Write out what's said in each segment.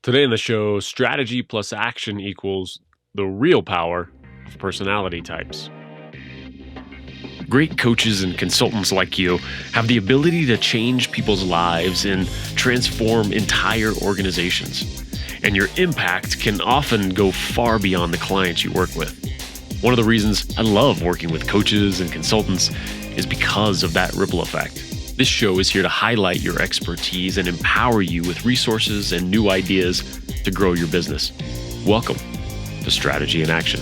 Today in the show, strategy plus action equals the real power of personality types. Great coaches and consultants like you have the ability to change people's lives and transform entire organizations. And your impact can often go far beyond the clients you work with. One of the reasons I love working with coaches and consultants is because of that ripple effect. This show is here to highlight your expertise and empower you with resources and new ideas to grow your business. Welcome to Strategy in Action.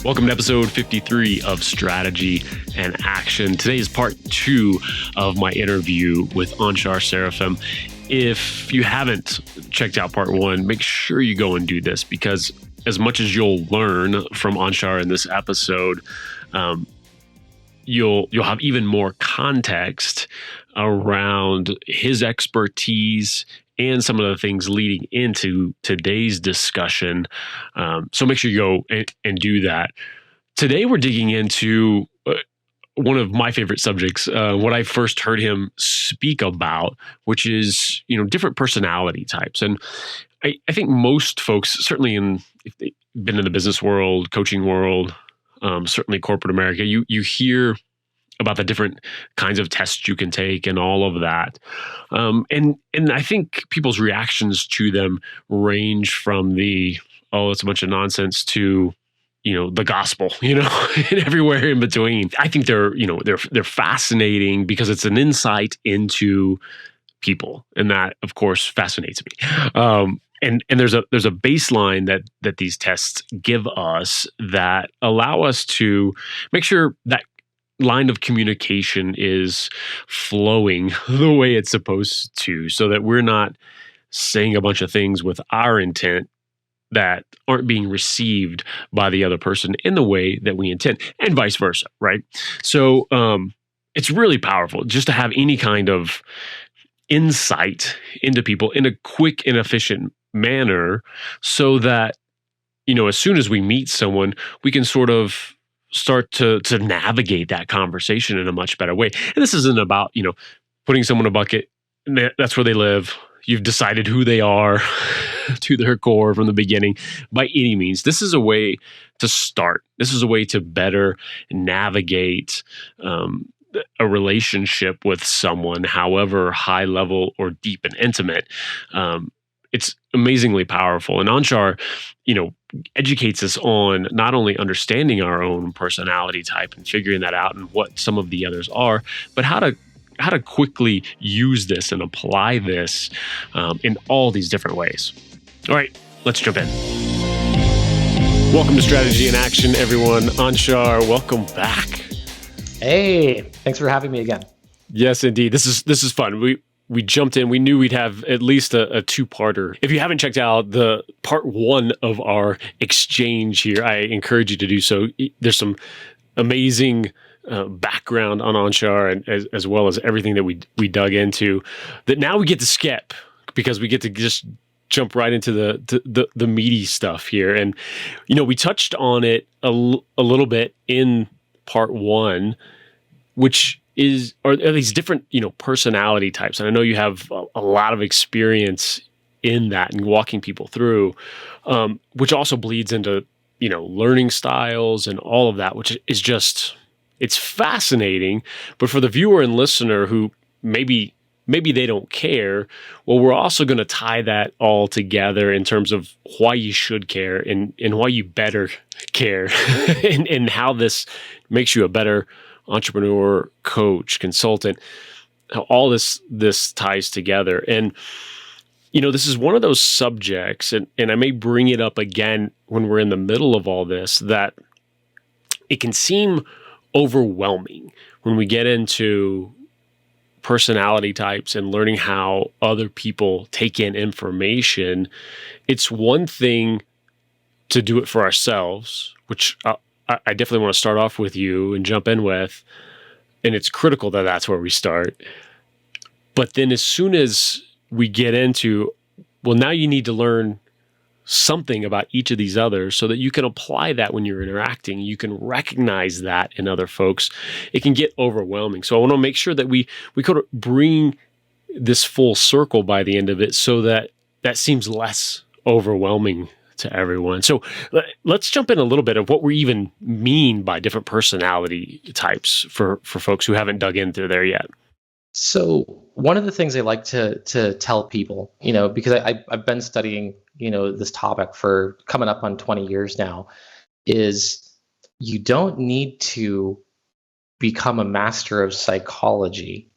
Welcome to episode 53 of Strategy and Action. Today is part 2 of my interview with Anshar Seraphim. If you haven't checked out part 1, make sure you go and do this, because as much as you'll learn from Anshar in this episode, you'll have even more context around his expertise and some of the things leading into today's discussion. So make sure you go and do that. Today we're digging into one of my favorite subjects, what I first heard him speak about, which is different personality types. And I think most folks, certainly if they've been in the business world, coaching world, certainly corporate America, you hear about the different kinds of tests you can take and all of that. And I think people's reactions to them range from it's a bunch of nonsense to, the gospel, and everywhere in between. I think they're fascinating because it's an insight into people. And that, of course, fascinates me. And there's a baseline that these tests give us that allow us to make sure that line of communication is flowing the way it's supposed to, so that we're not saying a bunch of things with our intent that aren't being received by the other person in the way that we intend, and vice versa, right? So it's really powerful just to have any kind of insight into people in a quick and efficient manner, so that as soon as we meet someone, we can sort of start to navigate that conversation in a much better way. And this isn't about putting someone in a bucket and that's where they live. You've decided who they are to their core from the beginning by any means. This is a way to start. This is a way to better navigate a relationship with someone, however high level or deep and intimate. It's amazingly powerful. And Anshar, educates us on not only understanding our own personality type and figuring that out and what some of the others are, but how to quickly use this and apply this in all these different ways. All right, let's jump in. Welcome to Strategy in Action, everyone. Anshar, welcome back. Hey, thanks for having me again. Yes, indeed. This is fun. We jumped in. We knew we'd have at least a two-parter. If you haven't checked out the part 1 of our exchange here, I encourage you to do so. There's some amazing background on Anshar, and as well as everything that we dug into, that now we get to skip, because we get to just jump right into the meaty stuff here. And we touched on it a little bit in part 1, which are these different, personality types. And I know you have a lot of experience in that and walking people through, which also bleeds into, learning styles and all of that, which is just, it's fascinating. But for the viewer and listener who maybe they don't care, well, we're also going to tie that all together in terms of why you should care and why you better care and how this makes you a better entrepreneur, coach, consultant, how all this ties together. And, this is one of those subjects, and I may bring it up again when we're in the middle of all this, that it can seem overwhelming when we get into personality types and learning how other people take in information. It's one thing to do it for ourselves, which I definitely want to start off with you and jump in with, and it's critical that that's where we start. But then as soon as we get into, well, now you need to learn something about each of these others so that you can apply that when you're interacting. You can recognize that in other folks. It can get overwhelming. So I want to make sure that we could bring this full circle by the end of it, so that that seems less overwhelming to everyone. So let's jump in a little bit of what we even mean by different personality types for folks who haven't dug into there yet. So one of the things I like to tell people, because I've been studying, this topic for coming up on 20 years now, is you don't need to become a master of psychology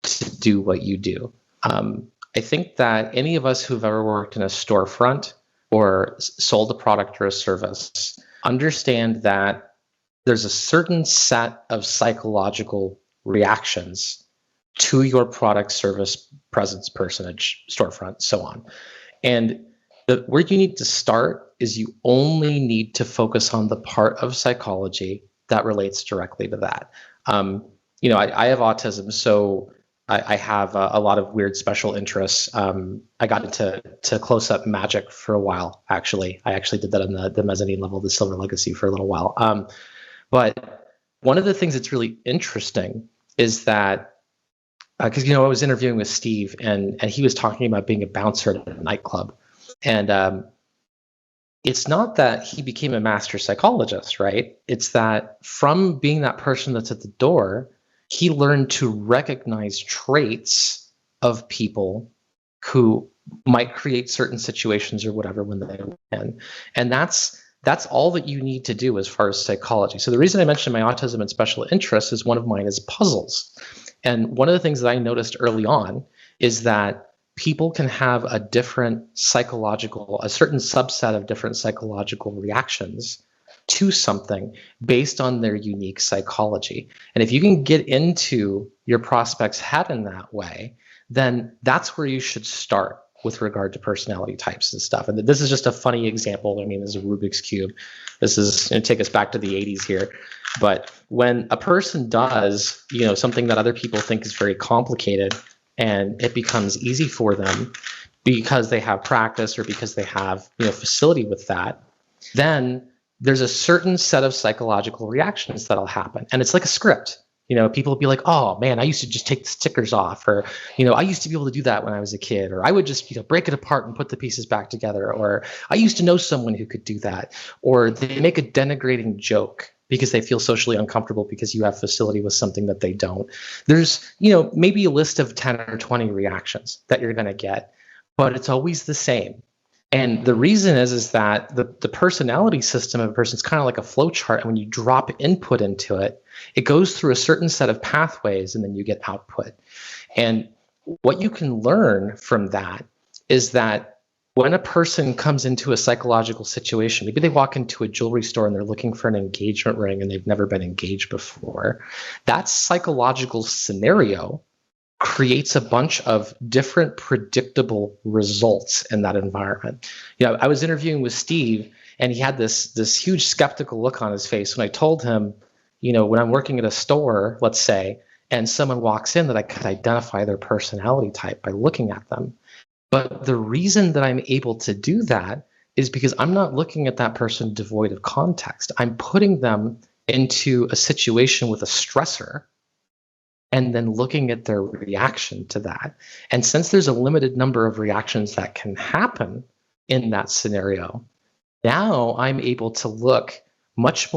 to do what you do. I think that any of us who've ever worked in a storefront or sold a product or a service understand that there's a certain set of psychological reactions to your product, service, presence, personage, storefront, so on. And where you need to start is you only need to focus on the part of psychology that relates directly to that. I have autism, so I have a lot of weird special interests. I got into close-up magic for a while, actually. I actually did that on the mezzanine level of the Silver Legacy for a little while. But one of the things that's really interesting is that, because, I was interviewing with Steve, and he was talking about being a bouncer at a nightclub. And it's not that he became a master psychologist, right? It's that from being that person that's at the door, he learned to recognize traits of people who might create certain situations or whatever when they win. And that's all that you need to do as far as psychology. So the reason I mentioned my autism and special interests is one of mine is puzzles. And one of the things that I noticed early on is that people can have a certain subset of different psychological reactions to something based on their unique psychology. And if you can get into your prospect's head in that way, then that's where you should start with regard to personality types and stuff. And this is just a funny example. I mean, this is a Rubik's Cube. This is going to take us back to the 80s here. But when a person does, something that other people think is very complicated, and it becomes easy for them because they have practice or because they have, facility with that, then there's a certain set of psychological reactions that'll happen. And it's like a script. People will be like, oh man, I used to just take the stickers off, or, I used to be able to do that when I was a kid, or I would just, break it apart and put the pieces back together, or I used to know someone who could do that, or they make a denigrating joke because they feel socially uncomfortable because you have facility with something that they don't. There's, maybe a list of 10 or 20 reactions that you're going to get, but it's always the same. And the reason is that the personality system of a person is kind of like a flow chart. And when you drop input into it, it goes through a certain set of pathways and then you get output. And what you can learn from that is that when a person comes into a psychological situation, maybe they walk into a jewelry store and they're looking for an engagement ring and they've never been engaged before, that psychological scenario creates a bunch of different predictable results in that environment. I was interviewing with Steve, and he had this huge skeptical look on his face when I told him, when I'm working at a store, let's say, and someone walks in, that I could identify their personality type by looking at them. But the reason that I'm able to do that is because I'm not looking at that person devoid of context. I'm putting them into a situation with a stressor and then looking at their reaction to that. And since there's a limited number of reactions that can happen in that scenario, now I'm able to look much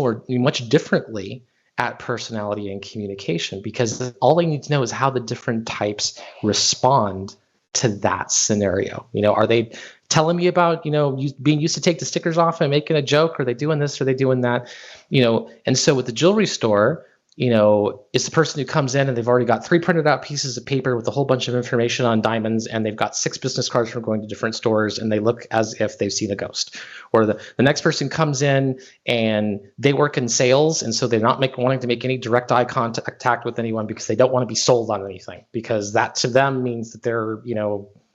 differently at personality and communication, because all I need to know is how the different types respond to that scenario. Are they telling me about, being used to take the stickers off and making a joke? Are they doing this? Are they doing that? And so with the jewelry store, it's the person who comes in and they've already got 3 printed out pieces of paper with a whole bunch of information on diamonds, and they've got 6 business cards from going to different stores, and they look as if they've seen a ghost. Or the next person comes in and they work in sales, and so they're not wanting to make any direct eye contact with anyone because they don't want to be sold on anything, because that to them means that they're,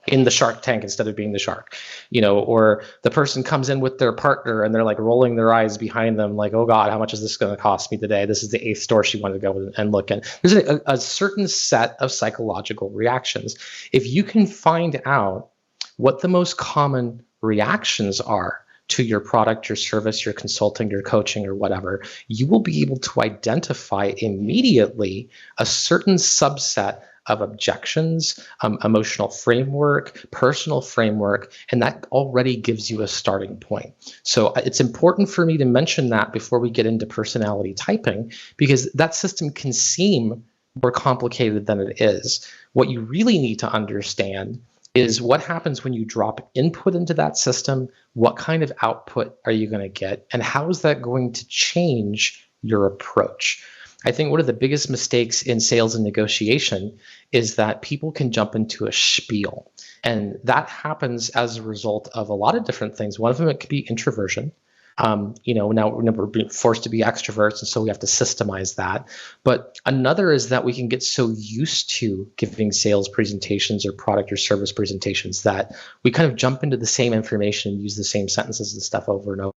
in the shark tank instead of being the shark, or the person comes in with their partner and they're like rolling their eyes behind them like, oh God, how much is this going to cost me today? This is the 8th store she wanted to go and look in. There's a certain set of psychological reactions. If you can find out what the most common reactions are to your product, your service, your consulting, your coaching, or whatever, you will be able to identify immediately a certain subset of objections, emotional framework, personal framework, and that already gives you a starting point. So it's important for me to mention that before we get into personality typing, because that system can seem more complicated than it is. What you really need to understand is what happens when you drop input into that system, what kind of output are you going to get, and how is that going to change your approach? I think one of the biggest mistakes in sales and negotiation is that people can jump into a spiel. And that happens as a result of a lot of different things. One of them, it could be introversion. Now we're being forced to be extroverts, and so we have to systemize that. But another is that we can get so used to giving sales presentations or product or service presentations that we kind of jump into the same information and use the same sentences and stuff over and over.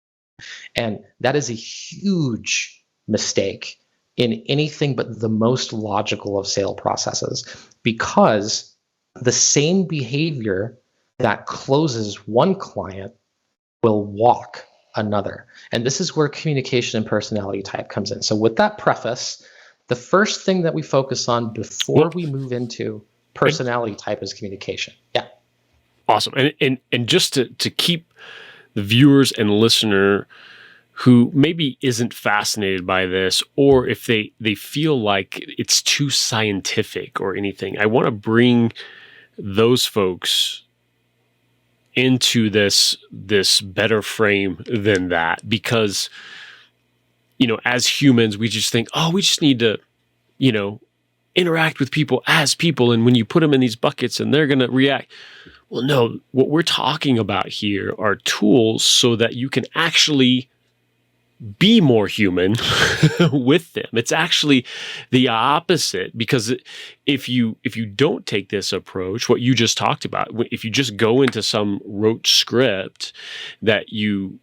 And that is a huge mistake in anything but the most logical of sale processes, because the same behavior that closes one client will walk another. And this is where communication and personality type comes in. So with that preface, the first thing that we focus on before we move into personality type is communication. Yeah. Awesome. And just to keep the viewers and listener who maybe isn't fascinated by this, or if they feel like it's too scientific or anything, I want to bring those folks into this better frame than that, because as humans we just think, oh, we just need to interact with people as people, and when you put them in these buckets and they're going to react. Well, no, what we're talking about here are tools so that you can actually be more human with them. It's actually the opposite, because if you don't take this approach, what you just talked about, if you just go into some rote script that you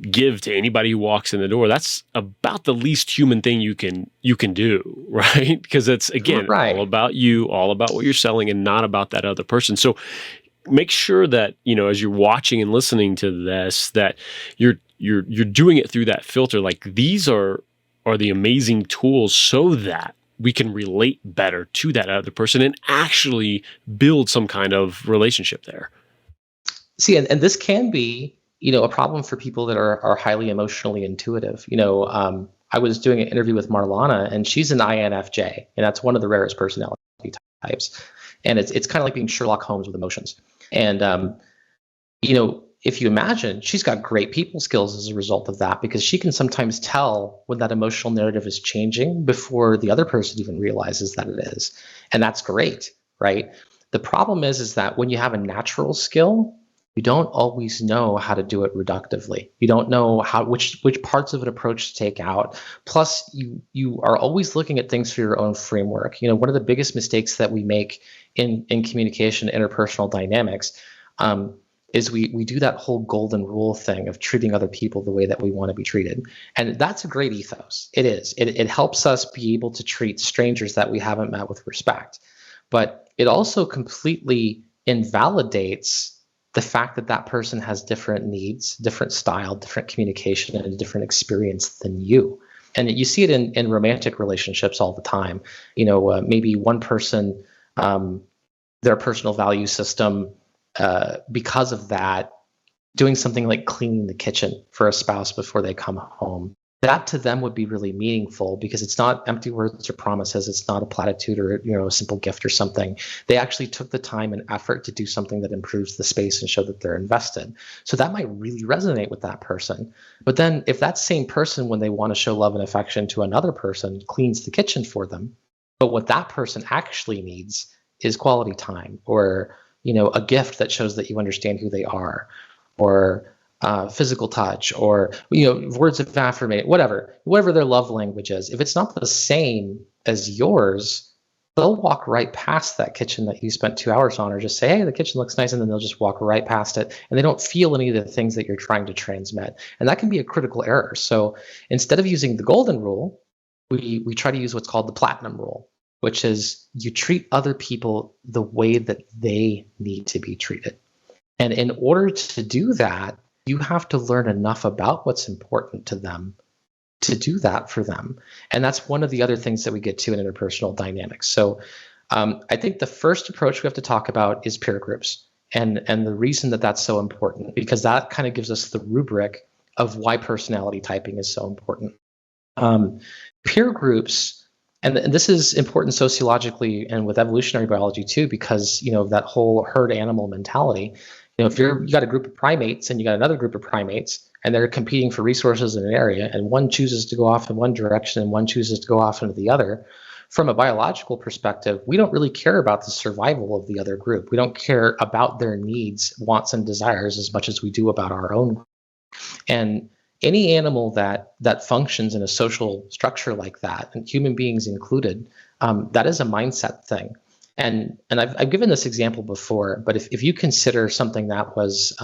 give to anybody who walks in the door, that's about the least human thing you can do, right? Because it's, again, right, all about you, all about what you're selling, and not about that other person. So make sure that, as you're watching and listening to this, that you're doing it through that filter. Like, these are the amazing tools so that we can relate better to that other person and actually build some kind of relationship there. See, and this can be, a problem for people that are highly emotionally intuitive. I was doing an interview with Marlana, and she's an INFJ, and that's one of the rarest personality types. And it's kind of like being Sherlock Holmes with emotions. And, if you imagine, she's got great people skills as a result of that, because she can sometimes tell when that emotional narrative is changing before the other person even realizes that it is. And that's great, right? The problem is that when you have a natural skill, you don't always know how to do it reductively. You don't know which parts of an approach to take out. Plus, you are always looking at things through your own framework. One of the biggest mistakes that we make in communication, interpersonal dynamics, is we do that whole golden rule thing of treating other people the way that we want to be treated. And that's a great ethos. It is. It helps us be able to treat strangers that we haven't met with respect. But it also completely invalidates the fact that that person has different needs, different style, different communication, and a different experience than you. And you see it in romantic relationships all the time. Maybe one person, their personal value system, because of that, doing something like cleaning the kitchen for a spouse before they come home, that to them would be really meaningful, because it's not empty words or promises. It's not a platitude or a simple gift or something. They actually took the time and effort to do something that improves the space and show that they're invested. So that might really resonate with that person. But then if that same person, when they want to show love and affection to another person, cleans the kitchen for them, but what that person actually needs is quality time, or a gift that shows that you understand who they are, or physical touch, or words of affirmation, whatever their love language is. If it's not the same as yours, they'll walk right past that kitchen that you spent 2 hours on, or just say, hey, the kitchen looks nice, and then they'll just walk right past it, and they don't feel any of the things that you're trying to transmit. And that can be a critical error. So instead of using the golden rule, we try to use what's called the platinum rule, which is you treat other people the way that they need to be treated. And in order to do that, you have to learn enough about what's important to them to do that for them. And that's one of the other things that we get to in interpersonal dynamics. So I think the first approach we have to talk about is peer groups. And the reason that that's so important, because that kind of gives us the rubric of why personality typing is so important. Peer groups, and this is important sociologically and with evolutionary biology too, because that whole herd animal mentality. If you got a group of primates and you got another group of primates, and they're competing for resources in an area, and one chooses to go off in one direction and one chooses to go off into the other, from a biological perspective, we don't really care about the survival of the other group. We don't care about their needs, wants, and desires as much as we do about our own. And any animal that functions in a social structure like that, and human beings included, that is a mindset thing. And I've given this example before, but if you consider something that was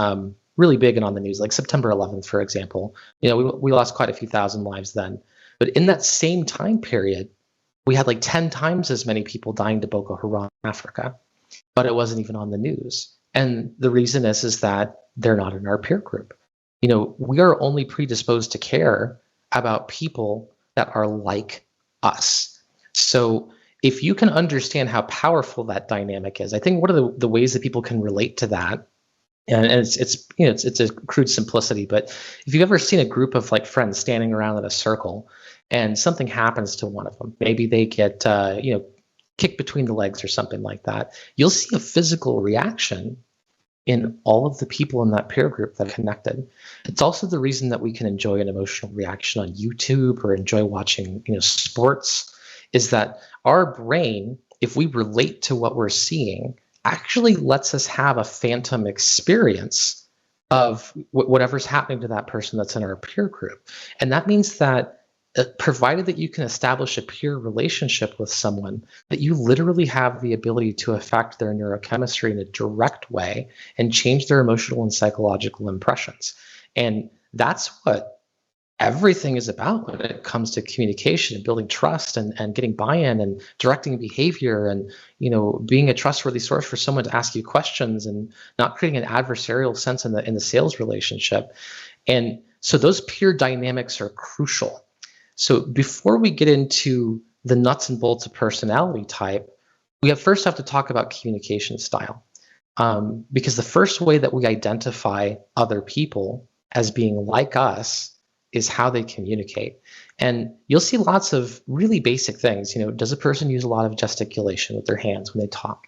really big and on the news, like September 11th, for example, we lost quite a few thousand lives then. But in that same time period, we had like 10 times as many people dying to Boko Haram in Africa, but it wasn't even on the news. And the reason is that they're not in our peer group. We are only predisposed to care about people that are like us. So if you can understand how powerful that dynamic is, I think one of the ways that people can relate to that, and it's a crude simplicity, but if you've ever seen a group of like friends standing around in a circle and something happens to one of them, maybe they get kicked between the legs or something like that, you'll see a physical reaction in all of the people in that peer group that are connected. It's also the reason that we can enjoy an emotional reaction on YouTube or enjoy watching sports, is that our brain, if we relate to what we're seeing, actually lets us have a phantom experience of whatever's happening to that person that's in our peer group. And that means that provided that you can establish a peer relationship with someone, that you literally have the ability to affect their neurochemistry in a direct way and change their emotional and psychological impressions. And that's what everything is about when it comes to communication and building trust and getting buy-in and directing behavior and being a trustworthy source for someone to ask you questions and not creating an adversarial sense in the sales relationship. And so those peer dynamics are crucial. So before we get into the nuts and bolts of personality type, we first have to talk about communication style. Because the first way that we identify other people as being like us is how they communicate. And you'll see lots of really basic things. Does a person use a lot of gesticulation with their hands when they talk?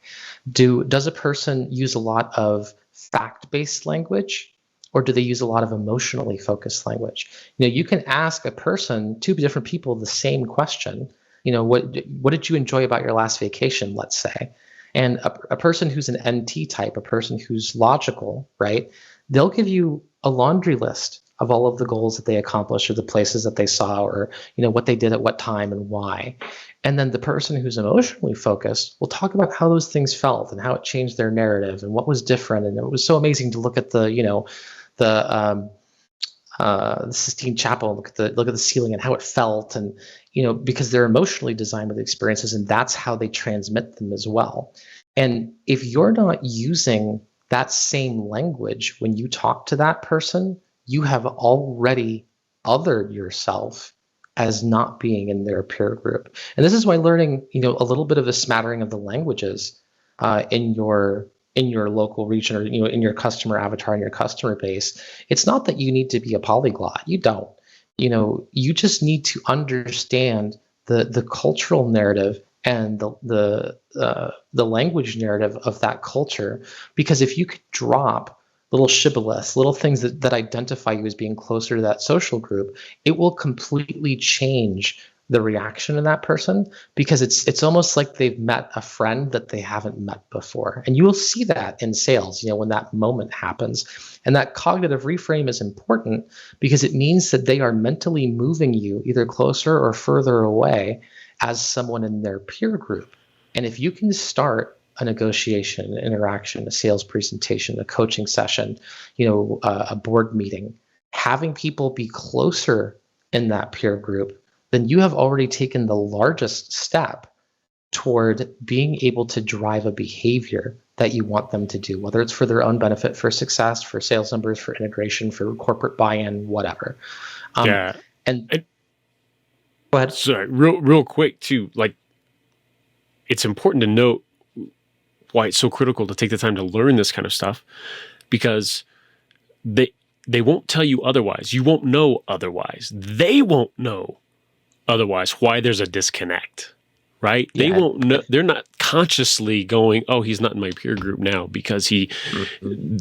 Does a person use a lot of fact-based language? Or do they use a lot of emotionally focused language? You can ask a person, two different people, the same question. What did you enjoy about your last vacation, let's say? And a person who's an NT type, a person who's logical, right? They'll give you a laundry list of all of the goals that they accomplished or the places that they saw or, what they did at what time and why. And then the person who's emotionally focused will talk about how those things felt and how it changed their narrative and what was different. And it was so amazing to look at the Sistine Chapel, look at the ceiling and how it felt, and because they're emotionally designed with experiences, and that's how they transmit them as well. And if you're not using that same language when you talk to that person, you have already othered yourself as not being in their peer group. And this is why learning, a little bit of a smattering of the languages in your local region or in your customer avatar and your customer base, it's not that you need to be a polyglot. You don't. You just need to understand the cultural narrative and the language narrative of that culture. Because if you could drop little shibboleths, little things that identify you as being closer to that social group, it will completely change the reaction in that person, because it's almost like they've met a friend that they haven't met before. And you will see that in sales, when that moment happens. And that cognitive reframe is important because it means that they are mentally moving you either closer or further away as someone in their peer group. And if you can start a negotiation, an interaction, a sales presentation, a coaching session, a board meeting, having people be closer in that peer group, then you have already taken the largest step toward being able to drive a behavior that you want them to do, whether it's for their own benefit, for success, for sales numbers, for integration, for corporate buy-in, whatever. Yeah. And go ahead. Sorry, real quick too. Like, it's important to note why it's so critical to take the time to learn this kind of stuff, because they won't tell you otherwise. You won't know otherwise. They won't know otherwise why there's a disconnect, right? Yeah. They won't know. They're not consciously going, oh, he's not in my peer group now because he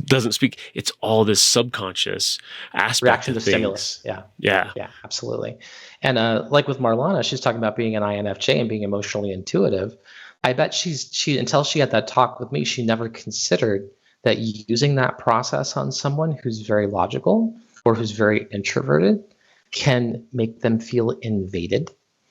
doesn't speak. It's all this subconscious aspect Reaction of to things. Stimulus. Yeah. Yeah. Yeah, absolutely. And like with Marlana, she's talking about being an INFJ and being emotionally intuitive. I bet she until she had that talk with me, she never considered that using that process on someone who's very logical or who's very introverted can make them feel invaded.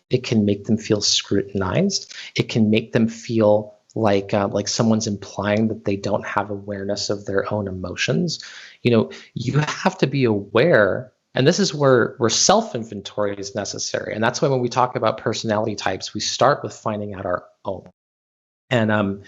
It can make them feel scrutinized. It can make them feel like someone's implying that they don't have awareness of their own emotions. You have to be aware, and this is where self-inventory is necessary. And that's why when we talk about personality types, we start with finding out our own. And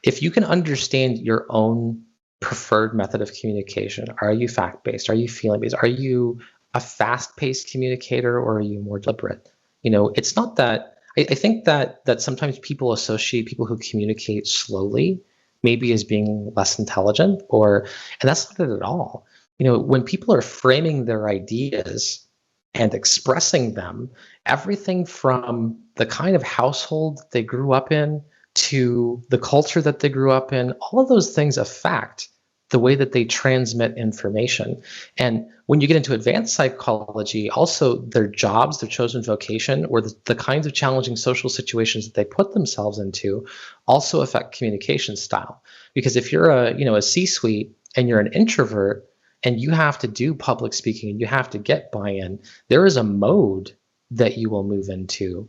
if you can understand your own preferred method of communication, are you fact-based? Are you feeling-based? Are you a fast-paced communicator, or are you more deliberate? It's not that. I think that sometimes people associate people who communicate slowly maybe as being less intelligent, and that's not it at all. When people are framing their ideas and expressing them, everything from the kind of household they grew up in to the culture that they grew up in, all of those things affect the way that they transmit information. And when you get into advanced psychology, also their jobs, their chosen vocation, or the kinds of challenging social situations that they put themselves into also affect communication style. Because if you're a C-suite and you're an introvert and you have to do public speaking and you have to get buy-in, there is a mode that you will move into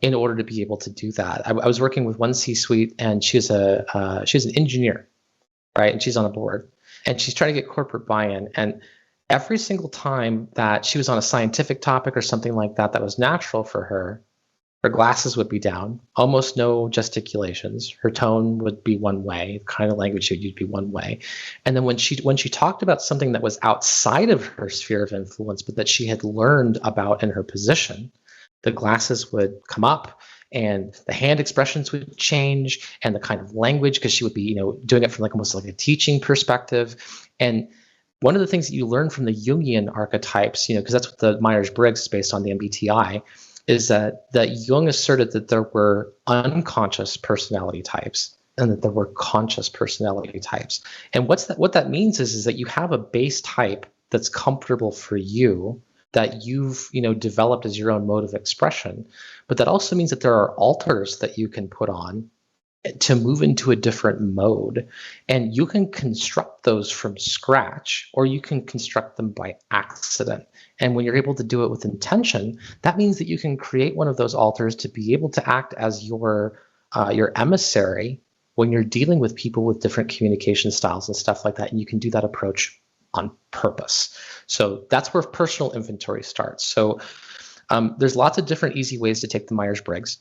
in order to be able to do that. I was working with one C-suite, and she's an engineer, right? And she's on a board, and she's trying to get corporate buy-in. And every single time that she was on a scientific topic or something like that was natural for her, her glasses would be down, almost no gesticulations. Her tone would be one way, the kind of language she would use would be one way. And then when she talked about something that was outside of her sphere of influence, but that she had learned about in her position, the glasses would come up, and the hand expressions would change, and the kind of language, because she would be, doing it from almost like a teaching perspective. And one of the things that you learn from the Jungian archetypes, because that's what the Myers-Briggs is based on, the MBTI, is that Jung asserted that there were unconscious personality types and that there were conscious personality types. And what that means is that you have a base type that's comfortable for you, that you've developed as your own mode of expression, but that also means that there are alters that you can put on to move into a different mode, and you can construct those from scratch, or you can construct them by accident. And when you're able to do it with intention, that means that you can create one of those alters to be able to act as your emissary when you're dealing with people with different communication styles and stuff like that. And you can do that approach on purpose. So that's where personal inventory starts. So there's lots of different easy ways to take the Myers-Briggs.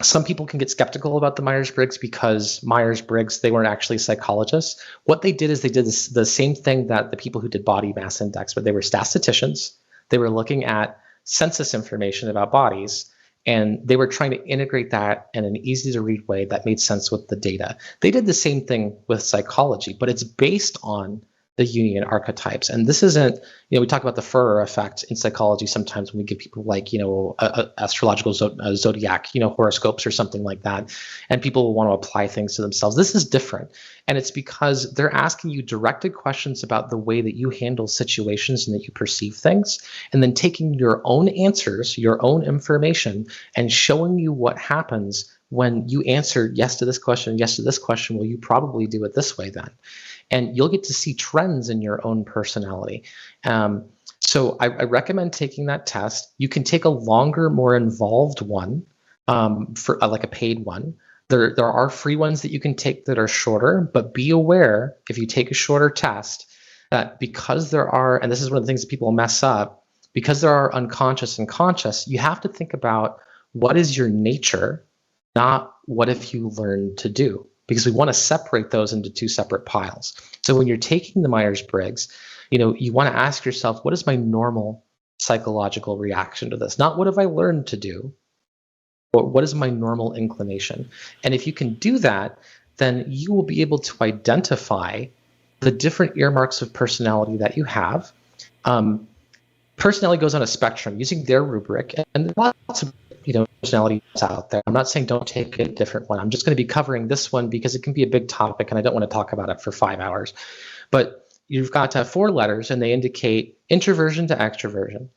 Some people can get skeptical about the Myers-Briggs because Myers-Briggs, they weren't actually psychologists. What they did is they did the same thing that the people who did body mass index, but they were statisticians. They were looking at census information about bodies, and they were trying to integrate that in an easy to read way that made sense with the data. They did the same thing with psychology, but it's based on the Jungian archetypes. And this isn't, we talk about the Furrer effect in psychology sometimes when we give people astrological zodiac, horoscopes or something like that. And people will want to apply things to themselves. This is different. And it's because they're asking you directed questions about the way that you handle situations and that you perceive things, and then taking your own answers, your own information, and showing you what happens when you answer yes to this question, yes to this question. Well, you probably do it this way then. And you'll get to see trends in your own personality. So I recommend taking that test. You can take a longer, more involved one for like a paid one. There are free ones that you can take that are shorter, but be aware if you take a shorter test that because there are, and this is one of the things that people mess up, because there are unconscious and conscious, you have to think about what is your nature, not what have you learned to do, because we want to separate those into two separate piles. So when you're taking the Myers-Briggs, you want to ask yourself, what is my normal psychological reaction to this? Not what have I learned to do, what is my normal inclination? And if you can do that, then you will be able to identify the different earmarks of personality that you have. Personality goes on a spectrum using their rubric, and there's lots of personalities out there. I'm not saying don't take a different one. I'm just going to be covering this one because it can be a big topic, and I don't want to talk about it for 5 hours. But you've got 4 letters, and they indicate introversion to extroversion,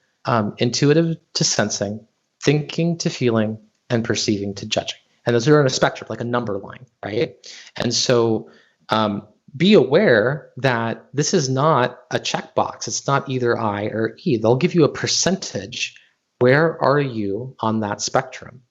intuitive to sensing, thinking to feeling, and perceiving to judging. And those are on a spectrum, like a number line, right? And so be aware that this is not a checkbox. It's not either I or E. They'll give you a percentage. Where are you on that spectrum?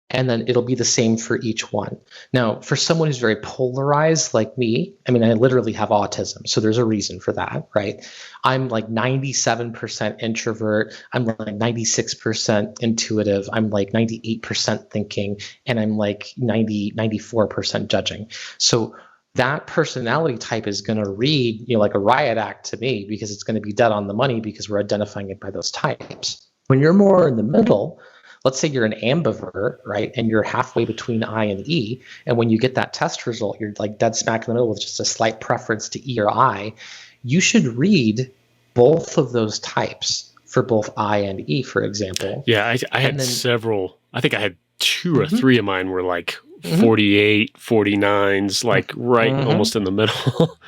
And then it'll be the same for each one. Now, for someone who's very polarized like me, I mean, I literally have autism, so there's a reason for that, right? I'm like 97% introvert. I'm like 96% intuitive. I'm like 98% thinking, and I'm like 94% judging. So that personality type is going to read, like a riot act to me, because it's going to be dead on the money because we're identifying it by those types. When you're more in the middle, let's say you're an ambivert, right? And you're halfway between I and E. And when you get that test result, you're like dead smack in the middle with just a slight preference to E or I. You should read both of those types for both I and E, for example. Yeah, I had several. I think I had 2 or 3 of mine were like 48, 49s, like right almost in the middle.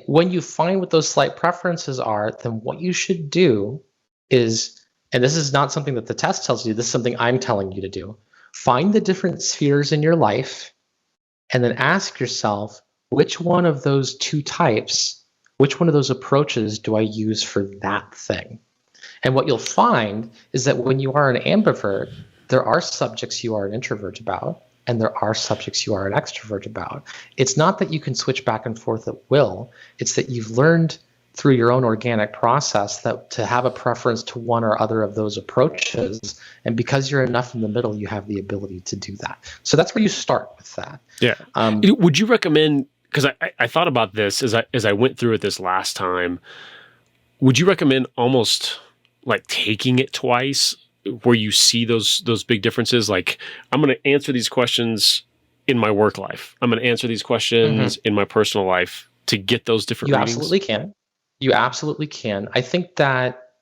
When you find what those slight preferences are, then what you should do is, and this is not something that the test tells you, this is something I'm telling you to do. Find the different spheres in your life and then ask yourself, which one of those 2 types, which one of those approaches do I use for that thing? And what you'll find is that when you are an ambivert, there are subjects you are an introvert about, and there are subjects you are an extrovert about. It's not that you can switch back and forth at will. It's that you've learned through your own organic process that to have a preference to one or other of those approaches. And because you're enough in the middle, you have the ability to do that. So that's where you start with that. Yeah. Would you recommend, because I thought about this as I went through it this last time, would you recommend almost like taking it twice where you see those big differences? Like, I'm going to answer these questions in my work life. I'm going to answer these questions in my personal life to get those different readings? Absolutely can. You absolutely can. I think that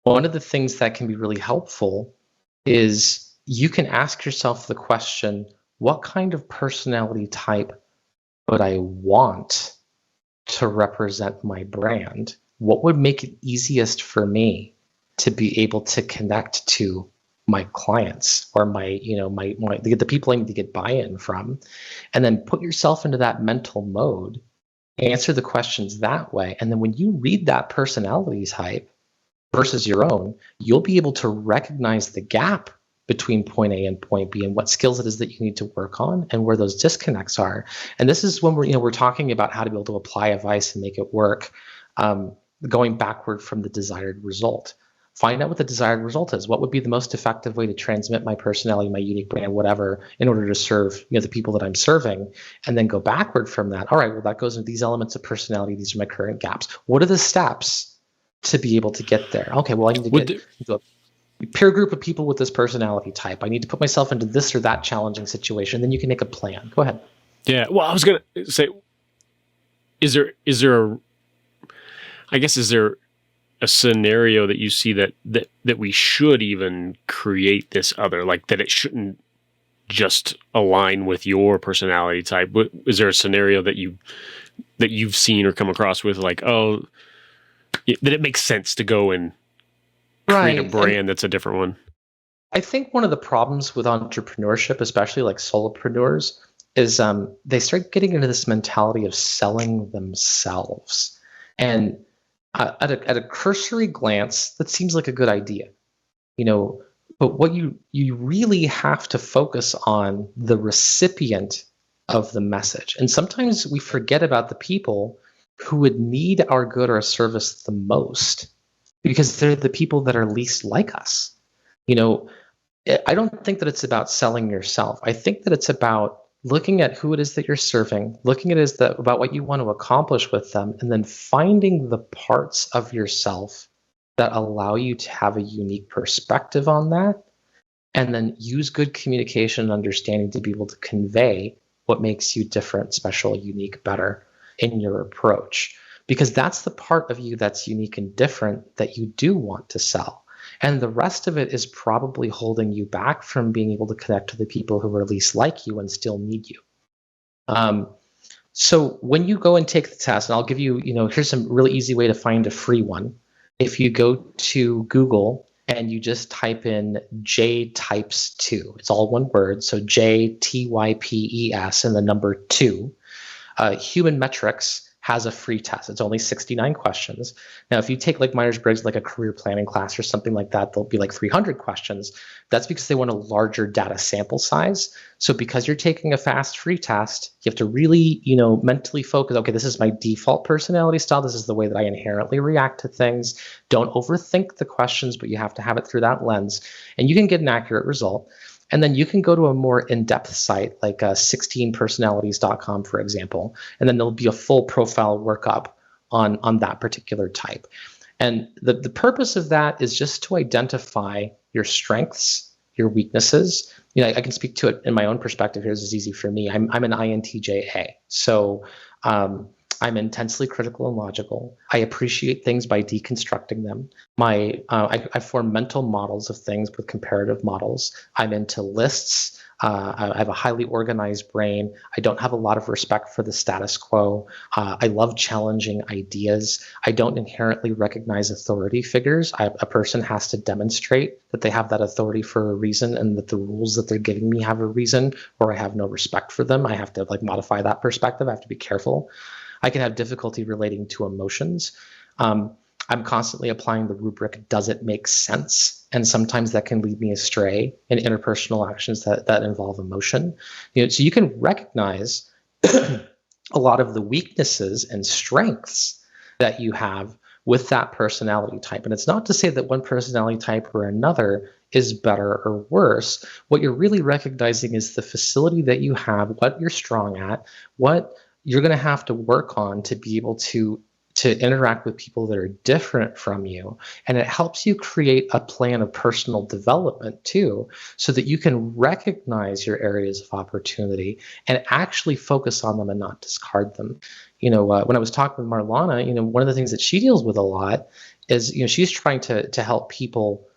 one of the things that can be really helpful is you can ask yourself the question, what kind of personality type would I want to represent my brand? What would make it easiest for me to be able to connect to my clients or the people I need to get buy-in from? And then put yourself into that mental mode. Answer the questions that way. And then when you read that personality type versus your own, you'll be able to recognize the gap between point A and point B and what skills it is that you need to work on and where those disconnects are. And this is when we're talking about how to be able to apply advice and make it work, going backward from the desired result. Find out what the desired result is. What would be the most effective way to transmit my personality, my unique brand, whatever, in order to serve the people that I'm serving, and then go backward from that. All right, well, that goes into these elements of personality. These are my current gaps. What are the steps to be able to get there? Okay, well, I need to get into a peer group of people with this personality type. I need to put myself into this or that challenging situation. Then you can make a plan. Go ahead. Yeah, well, I was going to say, is there a scenario that you see that we should even create this other, like that it shouldn't just align with your personality type? Is there a scenario that you've seen or come across with, like, that it makes sense to go and create a brand that's a different one? I think one of the problems with entrepreneurship, especially like solopreneurs, is they start getting into this mentality of selling themselves. And at a cursory glance, that seems like a good idea, but what you really have to focus on the recipient of the message. And sometimes we forget about the people who would need our good or service the most because they're the people that are least like us. I don't think that it's about selling yourself. I think that it's about looking at who it is that you're serving, looking at it about what you want to accomplish with them, and then finding the parts of yourself that allow you to have a unique perspective on that, and then use good communication and understanding to be able to convey what makes you different, special, unique, better in your approach. Because that's the part of you that's unique and different that you do want to sell. And the rest of it is probably holding you back from being able to connect to the people who are least like you and still need you. So when you go and take the test, and I'll give you, here's some really easy way to find a free one. If you go to Google and you just type in J types 2, it's all one word. So JTYPES and the number 2. Human Metrics has a free test. It's only 69 questions. Now, if you take like Myers-Briggs, like a career planning class or something like that, they'll be like 300 questions. That's because they want a larger data sample size. So because you're taking a fast free test, you have to really, mentally focus. Okay, this is my default personality style. This is the way that I inherently react to things. Don't overthink the questions, but you have to have it through that lens. And you can get an accurate result. And then you can go to a more in-depth site like 16personalities.com, for example, and then there'll be a full profile workup on that particular type. And the purpose of that is just to identify your strengths, your weaknesses. I can speak to it in my own perspective here. This is easy for me. I'm an INTJA. So I'm intensely critical and logical. I appreciate things by deconstructing them. I form mental models of things with comparative models. I'm into lists. I have a highly organized brain. I don't have a lot of respect for the status quo. I love challenging ideas. I don't inherently recognize authority figures. A person has to demonstrate that they have that authority for a reason and that the rules that they're giving me have a reason, or I have no respect for them. I have to modify that perspective. I have to be careful. I can have difficulty relating to emotions. I'm constantly applying the rubric, does it make sense? And sometimes that can lead me astray in interpersonal actions that involve emotion. So you can recognize a lot of the weaknesses and strengths that you have with that personality type. And it's not to say that one personality type or another is better or worse. What you're really recognizing is the facility that you have, what you're strong at, what you're going to have to work on to be able to interact with people that are different from you. And it helps you create a plan of personal development too, so that you can recognize your areas of opportunity and actually focus on them and not discard them. When I was talking with Marlana, one of the things that she deals with a lot is, she's trying to help people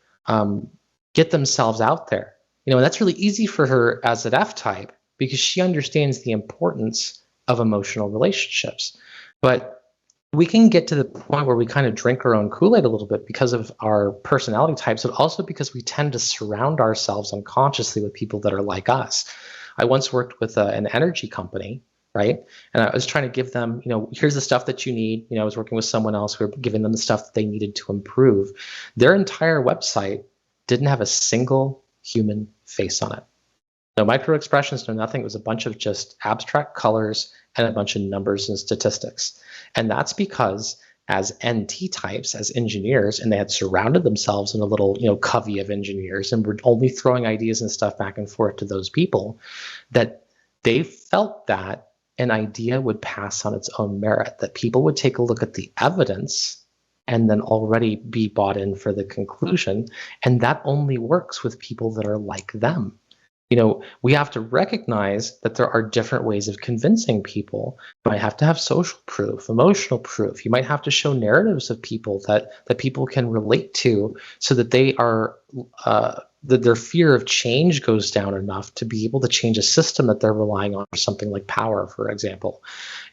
get themselves out there. And that's really easy for her as an F type because she understands the importance of emotional relationships. But we can get to the point where we kind of drink our own Kool-Aid a little bit because of our personality types, but also because we tend to surround ourselves unconsciously with people that are like us. I once worked with an energy company, right? And I was trying to give them, here's the stuff that you need. I was working with someone else who were giving them the stuff that they needed to improve. Their entire website didn't have a single human face on it. No micro expressions, no nothing. It was a bunch of just abstract colors and a bunch of numbers and statistics. And that's because as NT types, as engineers, and they had surrounded themselves in a little, covey of engineers and were only throwing ideas and stuff back and forth to those people, that they felt that an idea would pass on its own merit, that people would take a look at the evidence and then already be bought in for the conclusion. And that only works with people that are like them. We have to recognize that there are different ways of convincing people. You might have to have social proof, emotional proof. You might have to show narratives of people that people can relate to so that they are that their fear of change goes down enough to be able to change a system that they're relying on for something like power, for example.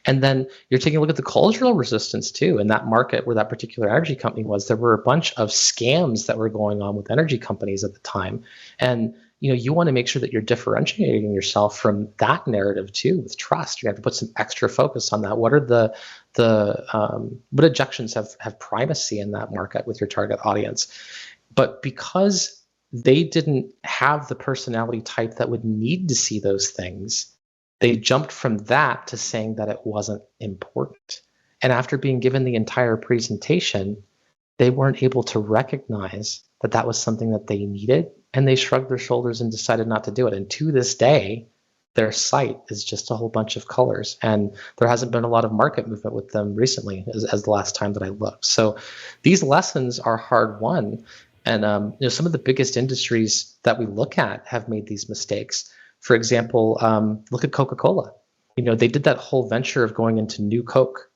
And then you're taking a look at the cultural resistance too. In that market where that particular energy company was, there were a bunch of scams that were going on with energy companies at the time. And you want to make sure that you're differentiating yourself from that narrative too with trust. You have to put some extra focus on that. What are what objections have primacy in that market with your target audience? But because they didn't have the personality type that would need to see those things, they jumped from that to saying that it wasn't important. And after being given the entire presentation, they weren't able to recognize that that was something that they needed. And they shrugged their shoulders and decided not to do it. And to this day, their site is just a whole bunch of colors. And there hasn't been a lot of market movement with them recently as the last time that I looked. So these lessons are hard won. And some of the biggest industries that we look at have made these mistakes. For example, look at Coca-Cola. They did that whole venture of going into New Coke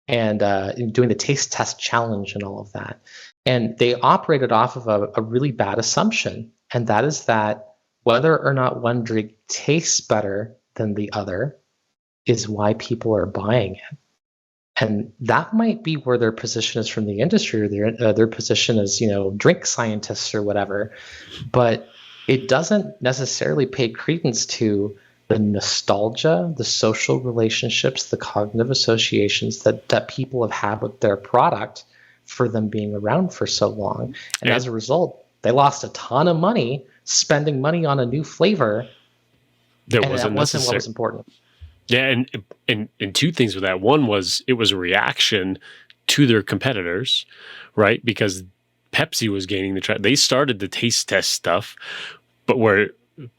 and doing the taste test challenge and all of that. And they operated off of a really bad assumption, and that is that whether or not one drink tastes better than the other is why people are buying it. And that might be where their position is from the industry, or their position as drink scientists or whatever. But it doesn't necessarily pay credence to the nostalgia, the social relationships, the cognitive associations that people have had with their product for them being around for so long. And as a result, they lost a ton of money spending money on a new flavor. That wasn't what was important. Yeah, and two things with that. One was it was a reaction to their competitors, right? Because Pepsi was gaining the track. They started the taste test stuff, but where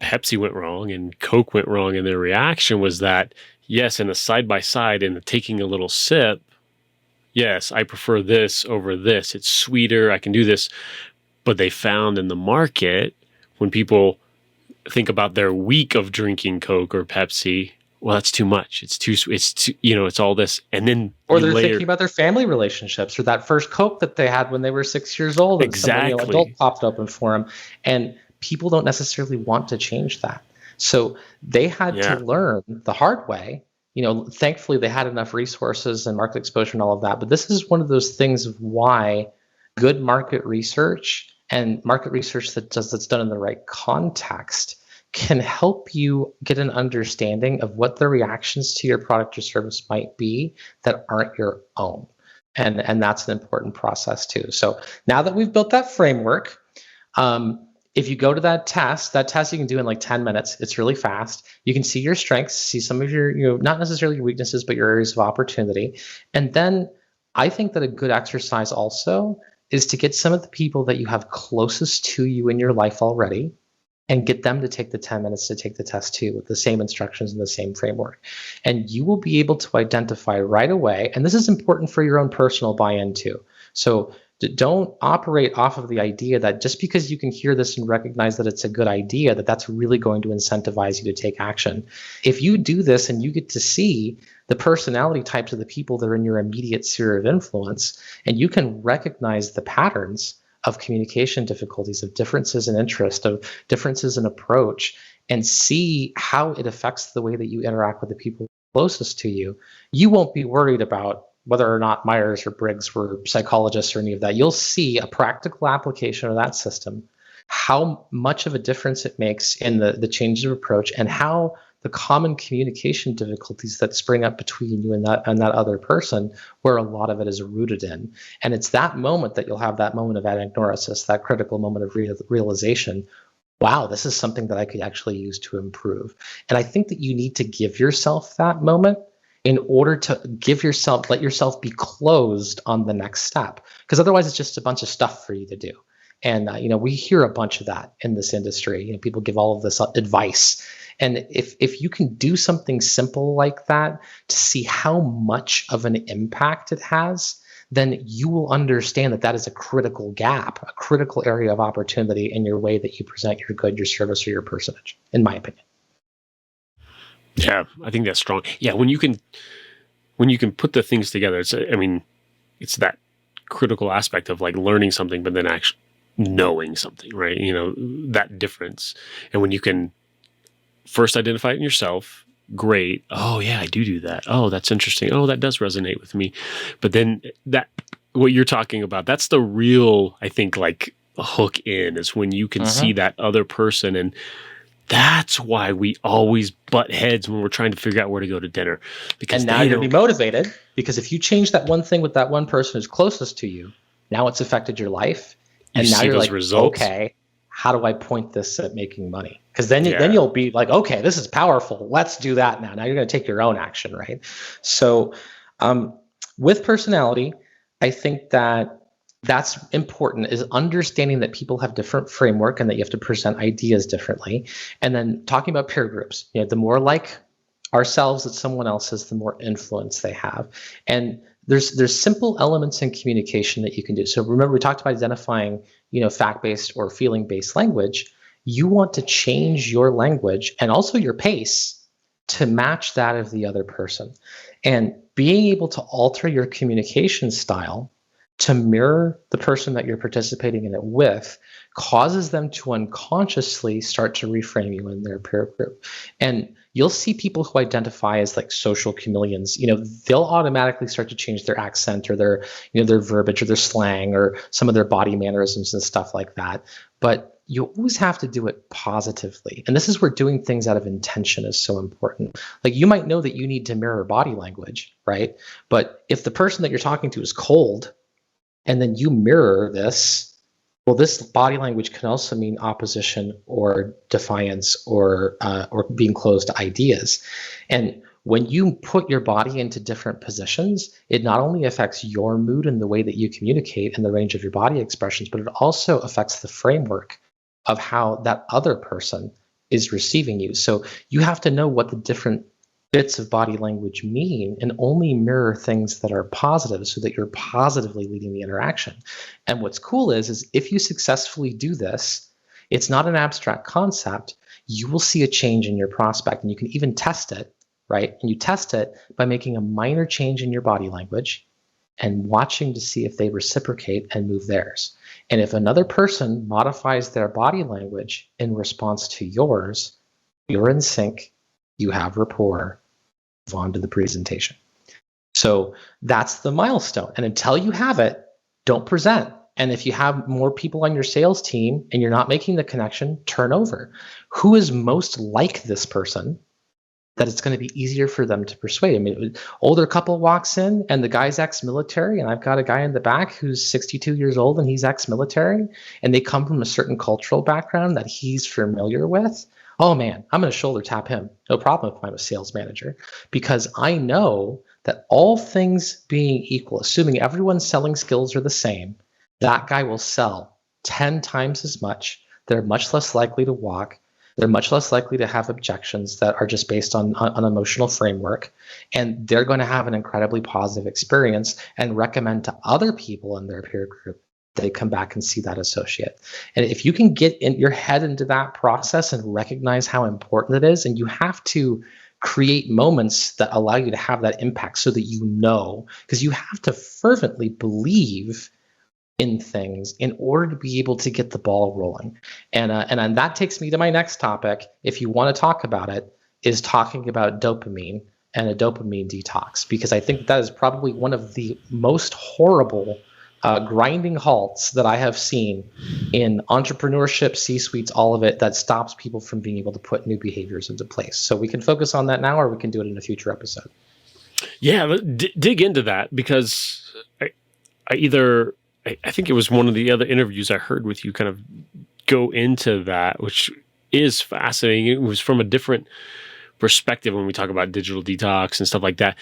Pepsi went wrong and Coke went wrong, and their reaction was that, yes, in a side-by-side and taking a little sip, yes, I prefer this over this. It's sweeter. I can do this. But they found in the market, when people think about their week of drinking Coke or Pepsi, well, that's too much. It's too, it's all this. And then, or they're thinking about their family relationships, or that first Coke that they had when they were 6 years old, and exactly. Somebody, adult popped open for them. And people don't necessarily want to change that. So they had to learn the hard way. Thankfully they had enough resources and market exposure and all of that. But this is one of those things of why good market research and market research that's done in the right context can help you get an understanding of what the reactions to your product or service might be that aren't your own. And that's an important process too. So now that we've built that framework, if you go to that test you can do in like 10 minutes. It's really fast. You can see your strengths, see some of your, not necessarily your weaknesses, but your areas of opportunity. And then I think that a good exercise also is to get some of the people that you have closest to you in your life already and get them to take the 10 minutes to take the test too, with the same instructions and the same framework. And you will be able to identify right away, and this is important for your own personal buy-in too. So don't operate off of the idea that just because you can hear this and recognize that it's a good idea, that's really going to incentivize you to take action. If you do this and you get to see the personality types of the people that are in your immediate sphere of influence, and you can recognize the patterns of communication difficulties, of differences in interest, of differences in approach, and see how it affects the way that you interact with the people closest to you, you won't be worried about whether or not Myers or Briggs were psychologists or any of that. You'll see a practical application of that system, how much of a difference it makes in the change of approach, and how the common communication difficulties that spring up between you and that other person, where a lot of it is rooted in. And it's that moment that you'll have that moment of anagnosis, that critical moment of realization. Wow, this is something that I could actually use to improve. And I think that you need to give yourself that moment in order to let yourself be closed on the next step. Because otherwise it's just a bunch of stuff for you to do. And we hear a bunch of that in this industry. People give all of this advice. And if you can do something simple like that to see how much of an impact it has, then you will understand that is a critical gap, a critical area of opportunity in your way that you present your good, your service, or your personage, in my opinion. Yeah, I think that's strong. Yeah, when you can put the things together, it's that critical aspect of like learning something, but then actually knowing something, right? That difference. And when you can first identify it in yourself, great. Oh yeah, I do that. Oh, that's interesting. Oh, that does resonate with me. But then what you're talking about, that's the real, I think, like hook in, is when you can see that other person. And that's why we always butt heads when we're trying to figure out where to go to dinner. Because now you're going to be motivated, because if you change that one thing with that one person who's closest to you, now it's affected your life. And now you're like, results. Okay, how do I point this at making money? Because then you'll be like, okay, this is powerful. Let's do that now. Now you're going to take your own action, right? So with personality, I think that's important, is understanding that people have different framework and that you have to present ideas differently. And then talking about peer groups, the more like ourselves that someone else is, the more influence they have. And there's simple elements in communication that you can do. So remember, we talked about identifying, fact-based or feeling-based language. You want to change your language and also your pace to match that of the other person. And being able to alter your communication style to mirror the person that you're participating in it with causes them to unconsciously start to reframe you in their peer group. And you'll see people who identify as like social chameleons, they'll automatically start to change their accent or their verbiage or their slang or some of their body mannerisms and stuff like that. But you always have to do it positively. And this is where doing things out of intention is so important. Like, you might know that you need to mirror body language, right? But if the person that you're talking to is cold and then you mirror this, well, this body language can also mean opposition or defiance or being closed to ideas. And when you put your body into different positions, it not only affects your mood and the way that you communicate and the range of your body expressions, but it also affects the framework of how that other person is receiving you. So you have to know what the different bits of body language mean and only mirror things that are positive so that you're positively leading the interaction. And what's cool is if you successfully do this, it's not an abstract concept. You will see a change in your prospect, and you can even test it, right? And you test it by making a minor change in your body language and watching to see if they reciprocate and move theirs. And if another person modifies their body language in response to yours, you're in sync, you have rapport, move on to the presentation. So that's the milestone. And until you have it, don't present. And if you have more people on your sales team and you're not making the connection, turn over. Who is most like this person that it's going to be easier for them to persuade? I mean, older couple walks in and the guy's ex-military, and I've got a guy in the back who's 62 years old and he's ex-military, and they come from a certain cultural background that he's familiar with. Oh man, I'm going to shoulder tap him. No problem if I'm a sales manager, because I know that all things being equal, assuming everyone's selling skills are the same, that guy will sell 10 times as much. They're much less likely to walk. They're much less likely to have objections that are just based on an emotional framework. And they're going to have an incredibly positive experience and recommend to other people in their peer group they come back and see that associate. And if you can get in your head into that process and recognize how important it is, and you have to create moments that allow you to have that impact so that because you have to fervently believe in things in order to be able to get the ball rolling. And that takes me to my next topic, if you want to talk about it, is talking about dopamine and a dopamine detox, because I think that is probably one of the most horrible grinding halts that I have seen in entrepreneurship, C-suites, all of it, that stops people from being able to put new behaviors into place. So we can focus on that now, or we can do it in a future episode. Yeah, dig into that, because I think it was one of the other interviews I heard with you kind of go into that, which is fascinating. It was from a different perspective when we talk about digital detox and stuff like that.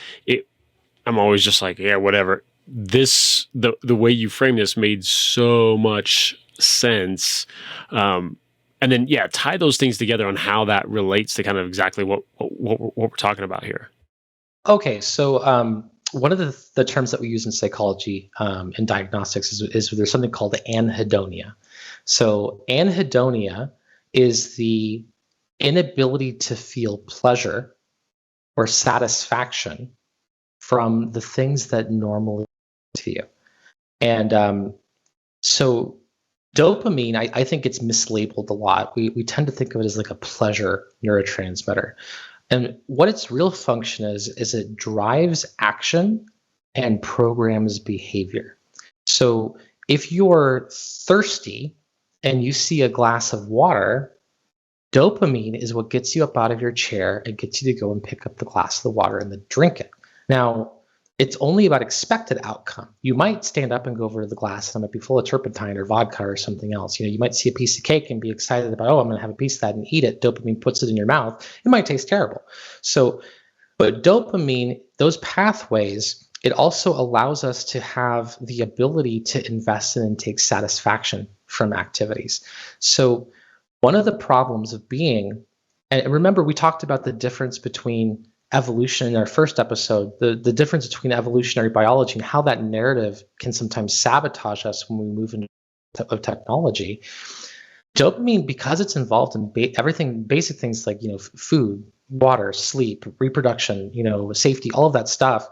I'm always just like, yeah, whatever. The way you frame this made so much sense. And then, yeah, tie those things together on how that relates to kind of exactly what we're talking about here. Okay, so one of the terms that we use in psychology in diagnostics is there's something called anhedonia. So anhedonia is the inability to feel pleasure or satisfaction from the things that normally to you. And so dopamine, I think it's mislabeled a lot. We tend to think of it as like a pleasure neurotransmitter. And what its real function is it drives action and programs behavior. So if you're thirsty and you see a glass of water, dopamine is what gets you up out of your chair and gets you to go and pick up the glass of the water and then drink it. Now, it's only about expected outcome. You might stand up and go over to the glass and it might be full of turpentine or vodka or something else. You might see a piece of cake and be excited about, oh, I'm going to have a piece of that and eat it. Dopamine puts it in your mouth. It might taste terrible. But dopamine, those pathways, it also allows us to have the ability to invest in and take satisfaction from activities. So one of the problems of being, and remember, we talked about the difference between evolution in our first episode, the difference between evolutionary biology and how that narrative can sometimes sabotage us when we move into of technology. Dopamine, because it's involved in everything, basic things like food, water, sleep, reproduction, safety, all of that stuff.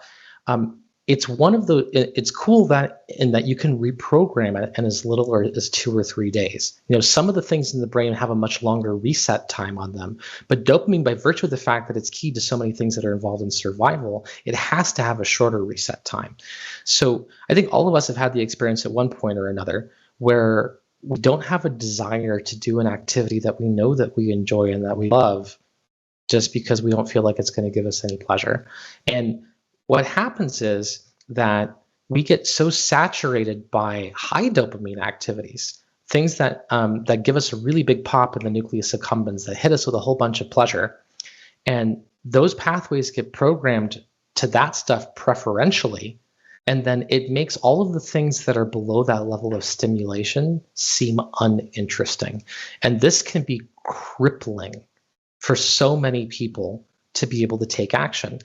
It's cool that in that you can reprogram it in as little or as 2 or 3 days. Some of the things in the brain have a much longer reset time on them, but dopamine, by virtue of the fact that it's key to so many things that are involved in survival, it has to have a shorter reset time. So I think all of us have had the experience at one point or another where we don't have a desire to do an activity that we know that we enjoy and that we love just because we don't feel like it's going to give us any pleasure. And what happens is that we get so saturated by high dopamine activities, things that that give us a really big pop in the nucleus accumbens, that hit us with a whole bunch of pleasure. And those pathways get programmed to that stuff preferentially. And then it makes all of the things that are below that level of stimulation seem uninteresting. And this can be crippling for so many people to be able to take action.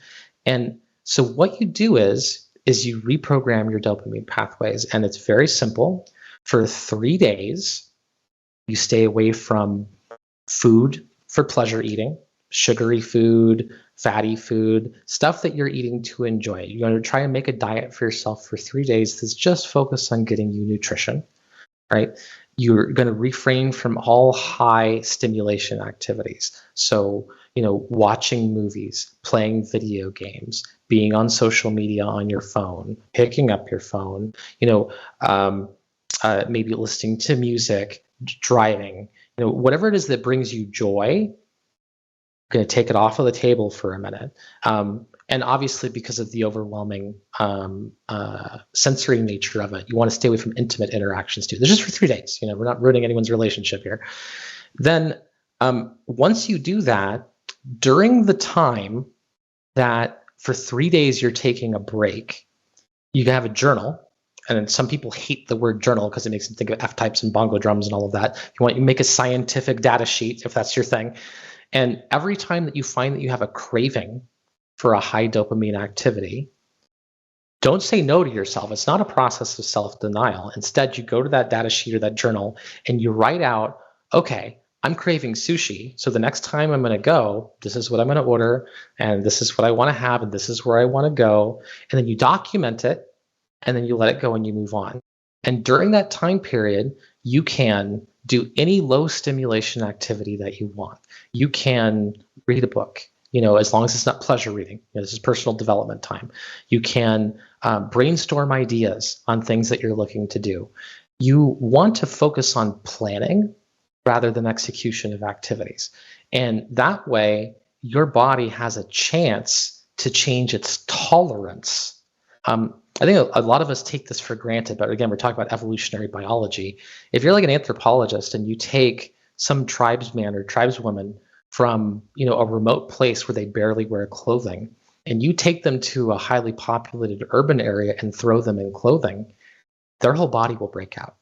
And so what you do is you reprogram your dopamine pathways, and it's very simple. For 3 days, you stay away from food for pleasure eating, sugary food, fatty food, stuff that you're eating to enjoy. You're going to try and make a diet for yourself for 3 days that's just focused on getting you nutrition, right? You're going to refrain from all high stimulation activities. So, watching movies, playing video games, being on social media on your phone, picking up your phone, maybe listening to music, driving, whatever it is that brings you joy. Going to take it off of the table for a minute. And obviously, because of the overwhelming sensory nature of it, you want to stay away from intimate interactions too. This is just for 3 days. We're not ruining anyone's relationship here. Then once you do that, during the time that for 3 days you're taking a break, you can have a journal. And some people hate the word journal because it makes them think of F-types and bongo drums and all of that. You make a scientific data sheet if that's your thing. And every time that you find that you have a craving for a high dopamine activity, don't say no to yourself. It's not a process of self-denial. Instead, you go to that data sheet or that journal and you write out, okay, I'm craving sushi. So the next time I'm going to go, this is what I'm going to order, and this is what I want to have, and this is where I want to go. And then you document it, and then you let it go and you move on. And during that time period, you can do any low stimulation activity that you want. You can read a book, as long as it's not pleasure reading. This is personal development time. You can brainstorm ideas on things that you're looking to do. You want to focus on planning rather than execution of activities. And that way, your body has a chance to change its tolerance. I think a lot of us take this for granted, but again, we're talking about evolutionary biology. If you're like an anthropologist and you take some tribesman or tribeswoman from a remote place where they barely wear clothing, and you take them to a highly populated urban area and throw them in clothing, their whole body will break out.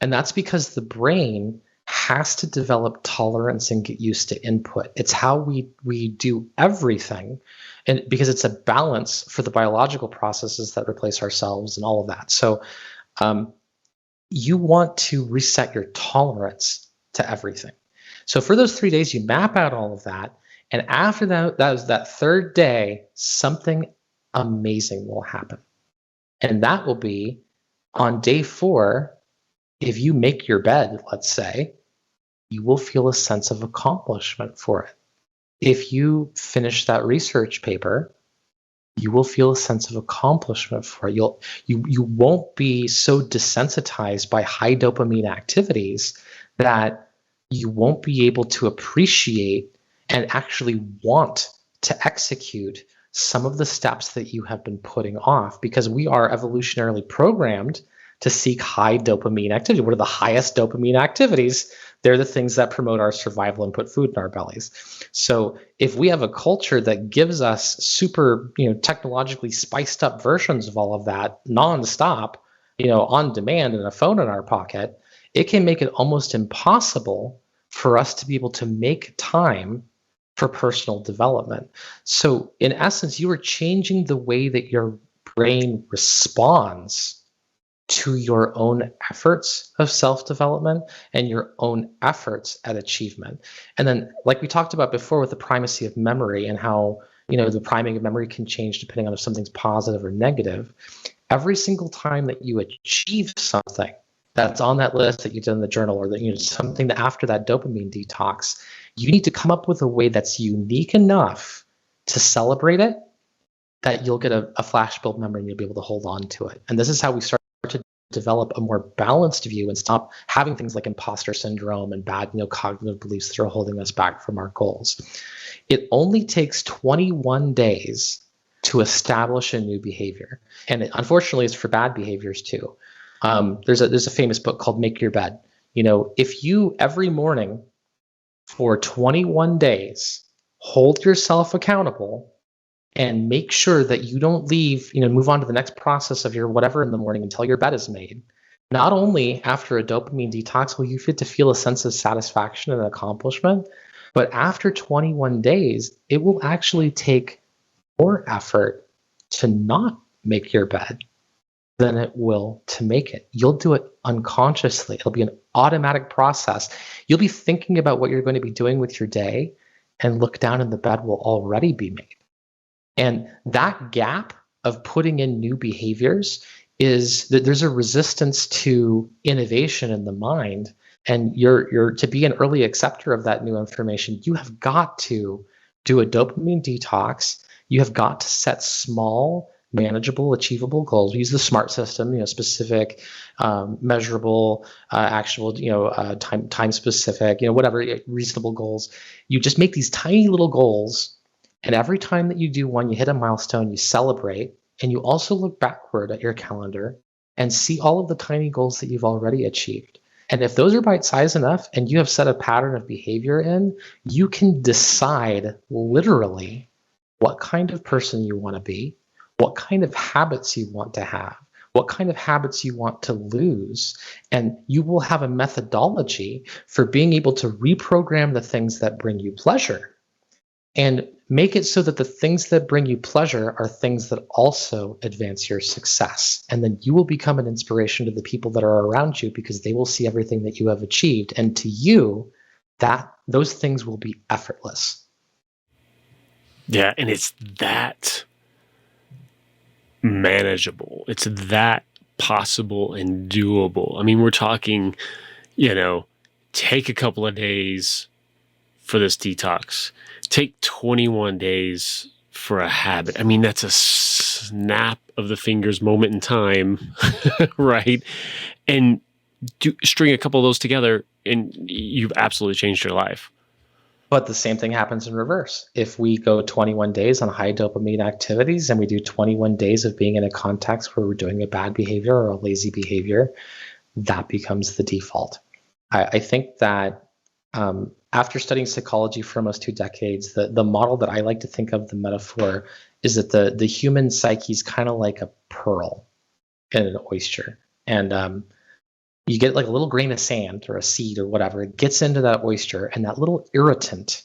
And that's because the brain has to develop tolerance and get used to input. It's how we do everything, and because it's a balance for the biological processes that replace ourselves and all of that. So you want to reset your tolerance to everything. So for those 3 days, you map out all of that. And after that third day, something amazing will happen. And that will be on day 4, if you make your bed, let's say, you will feel a sense of accomplishment for it. If you finish that research paper, you will feel a sense of accomplishment for it. You won't be so desensitized by high dopamine activities that you won't be able to appreciate and actually want to execute some of the steps that you have been putting off, because we are evolutionarily programmed to seek high dopamine activity. What are the highest dopamine activities? They're the things that promote our survival and put food in our bellies. So if we have a culture that gives us super, technologically spiced up versions of all of that nonstop, on demand and a phone in our pocket, it can make it almost impossible for us to be able to make time for personal development. So in essence, you are changing the way that your brain responds to your own efforts of self-development and your own efforts at achievement. And then, like we talked about before with the primacy of memory and how, the priming of memory can change depending on if something's positive or negative. Every single time that you achieve something that's on that list that you did in the journal, or that, something that after that dopamine detox, you need to come up with a way that's unique enough to celebrate it, that you'll get a flashbulb memory and you'll be able to hold on to it. And this is how we start to develop a more balanced view and stop having things like imposter syndrome and bad, cognitive beliefs that are holding us back from our goals. It only takes 21 days to establish a new behavior. And unfortunately, it's for bad behaviors too. There's a famous book called Make Your Bed. If you every morning for 21 days hold yourself accountable and make sure that you don't leave, move on to the next process of your whatever in the morning until your bed is made. Not only after a dopamine detox will you get to feel a sense of satisfaction and accomplishment, but after 21 days, it will actually take more effort to not make your bed than it will to make it. You'll do it unconsciously. It'll be an automatic process. You'll be thinking about what you're going to be doing with your day, and look down and the bed will already be made. And that gap of putting in new behaviors is that there's a resistance to innovation in the mind. And you're to be an early acceptor of that new information, you have got to do a dopamine detox. You have got to set small, manageable, achievable goals. We use the SMART system, specific, measurable, actual, time specific, whatever, reasonable goals. You just make these tiny little goals. And every time that you do one, you hit a milestone, you celebrate, and you also look backward at your calendar and see all of the tiny goals that you've already achieved. And if those are bite-sized enough and you have set a pattern of behavior in, you can decide literally what kind of person you want to be, what kind of habits you want to have, what kind of habits you want to lose. And you will have a methodology for being able to reprogram the things that bring you pleasure and make it so that the things that bring you pleasure are things that also advance your success. And then you will become an inspiration to the people that are around you because they will see everything that you have achieved. And to you, those things will be effortless. Yeah, and it's that manageable. It's that possible and doable. I mean, we're talking, take a couple of days for this detox. Take 21 days for a habit. I mean, that's a snap of the fingers moment in time, right? And string a couple of those together and you've absolutely changed your life. But the same thing happens in reverse. If we go 21 days on high dopamine activities and we do 21 days of being in a context where we're doing a bad behavior or a lazy behavior, that becomes the default. I think that after studying psychology for almost 2 decades, the model that I like to think of, the metaphor, is that the human psyche is kind of like a pearl in an oyster. And you get like a little grain of sand or a seed or whatever, it gets into that oyster, and that little irritant,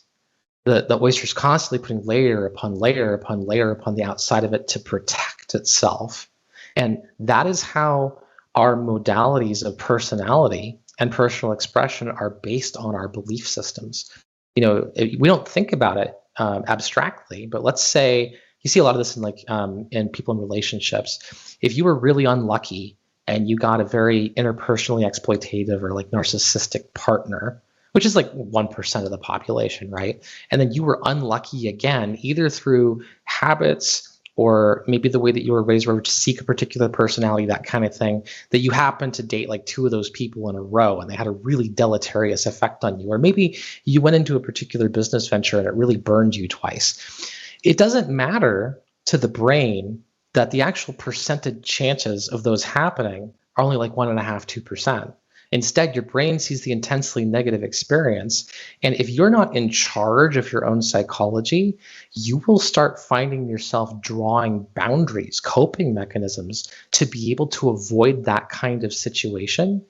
the oyster is constantly putting layer upon layer upon layer upon the outside of it to protect itself. And that is how our modalities of personality and personal expression are based on our belief systems. We don't think about it abstractly, but let's say you see a lot of this in people in relationships. If you were really unlucky and you got a very interpersonally exploitative or like narcissistic partner, which is like 1% of the population, right? And then you were unlucky again, either through habits or maybe the way that you were raised, where to seek a particular personality, that kind of thing, that you happen to date like 2 of those people in a row and they had a really deleterious effect on you. Or maybe you went into a particular business venture and it really burned you twice. It doesn't matter to the brain that the actual percentage chances of those happening are only like 1.5%, 2%. Instead, your brain sees the intensely negative experience. And if you're not in charge of your own psychology, you will start finding yourself drawing boundaries, coping mechanisms to be able to avoid that kind of situation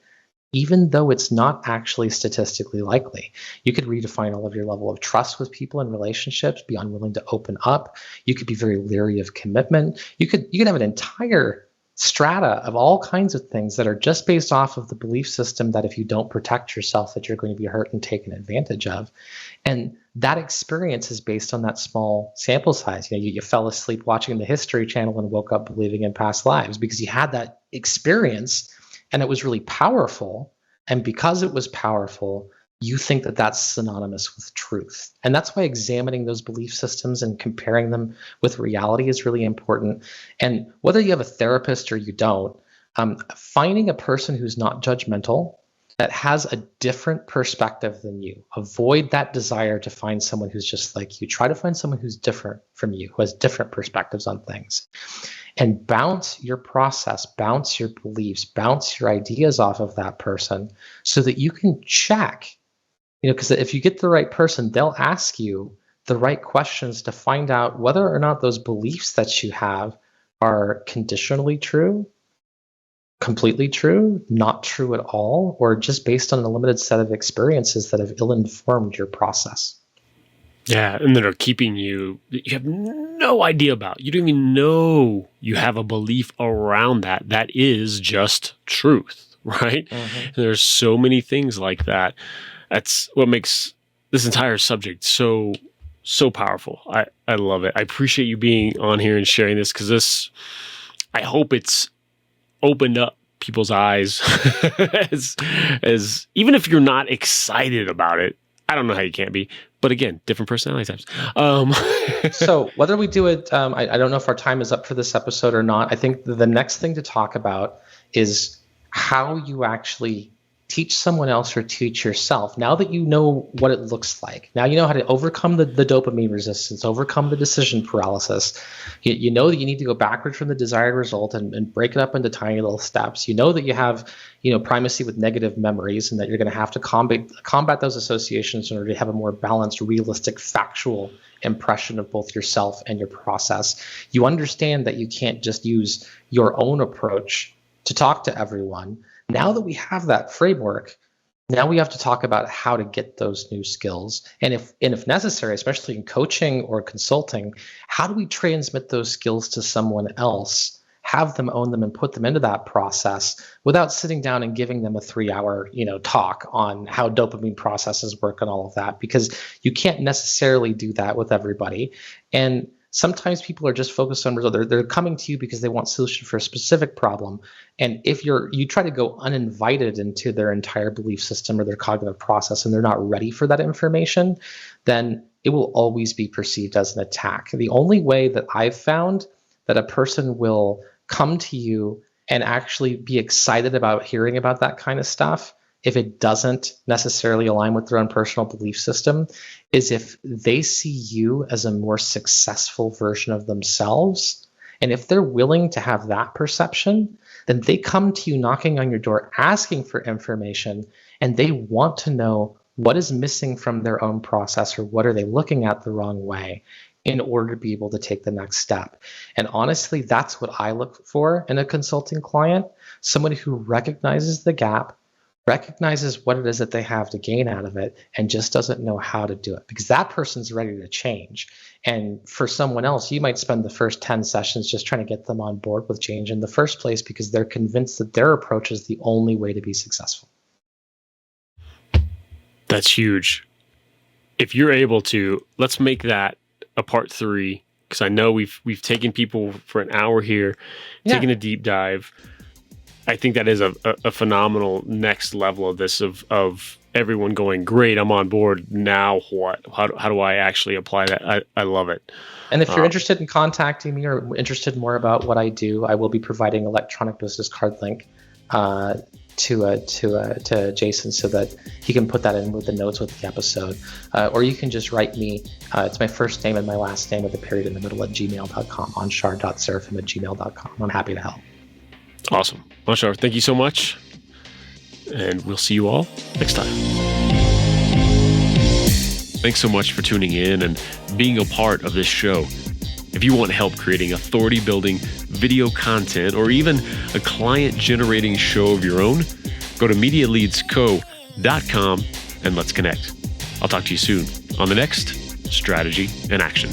even though it's not actually statistically likely. You could redefine all of your level of trust with people and relationships, be unwilling to open up. You could be very leery of commitment. You could have an entire strata of all kinds of things that are just based off of the belief system that if you don't protect yourself, that you're going to be hurt and taken advantage of. And that experience is based on that small sample size. You fell asleep watching the History Channel and woke up believing in past lives because you had that experience and it was really powerful. And because it was powerful, you think that that's synonymous with truth. And that's why examining those belief systems and comparing them with reality is really important. And whether you have a therapist or you don't, finding a person who's not judgmental, that has a different perspective than you. Avoid that desire to find someone who's just like you. Try to find someone who's different from you, who has different perspectives on things. And bounce your process, bounce your beliefs, bounce your ideas off of that person so that you can check. Because if you get the right person, they'll ask you the right questions to find out whether or not those beliefs that you have are conditionally true, completely true, not true at all, or just based on a limited set of experiences that have ill-informed your process. Yeah, and that are keeping you have no idea about. You don't even know you have a belief around that. That is just truth, right? Mm-hmm. There's so many things like that. That's what makes this entire subject so powerful. I love it. I appreciate you being on here and sharing this because I hope it's opened up people's eyes as even if you're not excited about it. I don't know how you can't be, but again, different personality types. So whether we do it, I don't know if our time is up for this episode or not. I think the next thing to talk about is how you actually teach someone else or teach yourself. Now that you know what it looks like, now you know how to overcome the dopamine resistance, overcome the decision paralysis. You know that you need to go backward from the desired result and break it up into tiny little steps. You know that you have primacy with negative memories and that you're going to have to combat those associations in order to have a more balanced, realistic, factual impression of both yourself and your process. You understand that you can't just use your own approach to talk to everyone. Now that we have that framework, now we have to talk about how to get those new skills. And if necessary, especially in coaching or consulting, how do we transmit those skills to someone else, have them own them and put them into that process without sitting down and giving them a 3-hour, talk on how dopamine processes work and all of that, because you can't necessarily do that with everybody. And sometimes people are just focused on results. They're coming to you because they want solution for a specific problem. And if you try to go uninvited into their entire belief system or their cognitive process and they're not ready for that information, then it will always be perceived as an attack. The only way that I've found that a person will come to you and actually be excited about hearing about that kind of stuff, if it doesn't necessarily align with their own personal belief system, is if they see you as a more successful version of themselves. And if they're willing to have that perception, then they come to you knocking on your door, asking for information, and they want to know what is missing from their own process or what are they looking at the wrong way in order to be able to take the next step. And honestly, that's what I look for in a consulting client, someone who recognizes the gap, recognizes what it is that they have to gain out of it, and just doesn't know how to do it, because that person's ready to change. And for someone else, you might spend the first 10 sessions just trying to get them on board with change in the first place because they're convinced that their approach is the only way to be successful. That's huge. If you're able to, let's make that a part 3, because I know we've taken people for an hour here, taking a deep dive. I think that is a phenomenal next level of this, of everyone going, great, I'm on board. Now what? How do I actually apply that? I love it. And if you're interested in contacting me or interested more about what I do, I will be providing electronic business card link to Jason so that he can put that in with the notes with the episode. Or you can just write me. It's my first name and my last name with a period in the middle at gmail.com, anshar.seraphim@gmail.com. I'm happy to help. Awesome. Anshar, thank you so much. And we'll see you all next time. Thanks so much for tuning in and being a part of this show. If you want help creating authority building video content or even a client generating show of your own, go Go to MediaLeadsCo.com and let's connect. I'll talk to you soon on the next Strategy in Action.